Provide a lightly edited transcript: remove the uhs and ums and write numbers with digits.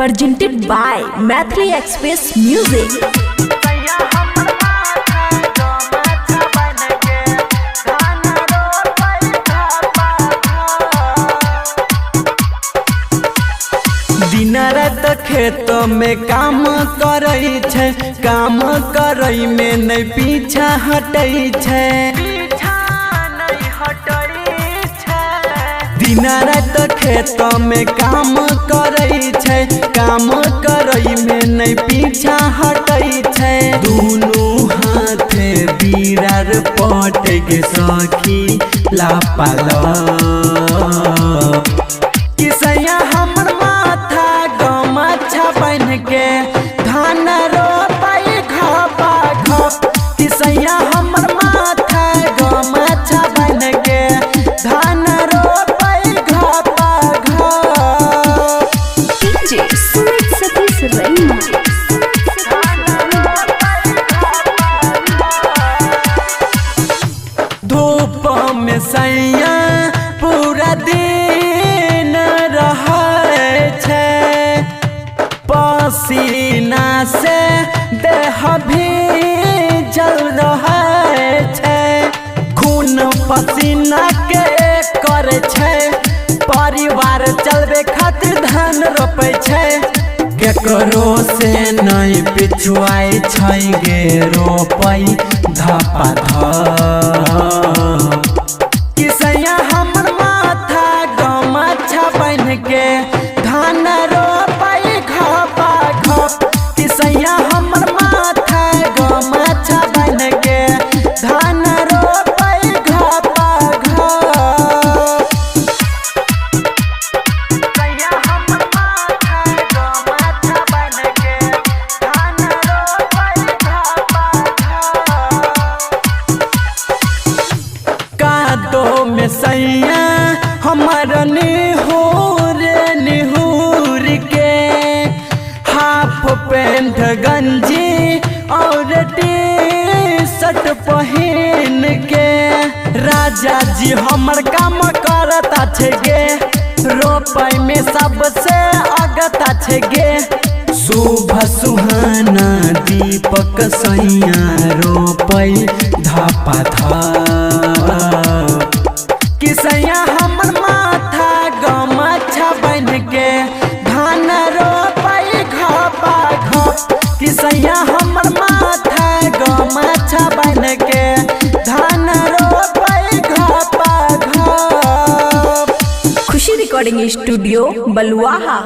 presented by Mathri Express Music. दिन रात खेतों में काम करई छे, काम करई में नहीं पीछा हटई छे। दिन रात खेतों में काम करई छे, काम करई में नहीं पीछा हटई छे। दोनों हाथे बीरार पट के सखी लापाला किसैया हमर माथा गमछा बन के धान रोपाई घपा घप। किसैया हमर माथा गमछा बन के धान रोपाई घपा घप। DJ Sumit Satish Raina. धूप में सैया पूरा दिन रहे छे, पसीना से देह भी जल रहे छे। खून पसीना के करे छे, परिवार चलबे खातिर धान रोपे छे। केकरो से नहीं पिछुआई छै गे रोपई धपा धप। किसैया हमर माथा गमछा बन के धान रोपई घपा घप। किसैया हमर माथा गमछा बन के धान रोपई घपा घप। कादो में सैया हमर निहूर निहूर के, हाफ पैंट गंजी और टी शर्ट पहन के। राजा जी हमर काम करता छे गे, रोपई में सबसे अगता छे गे। शुभ सुहाना दीपक सैया रोपई धपा धप। किसैया हमर माथा गमछा बन के धान रोपई घपा घप। किसैया हमर माथा गमछा बन के धान रोपई घपा घप। खुशी रिकॉर्डिंग स्टूडियो बलुआहा।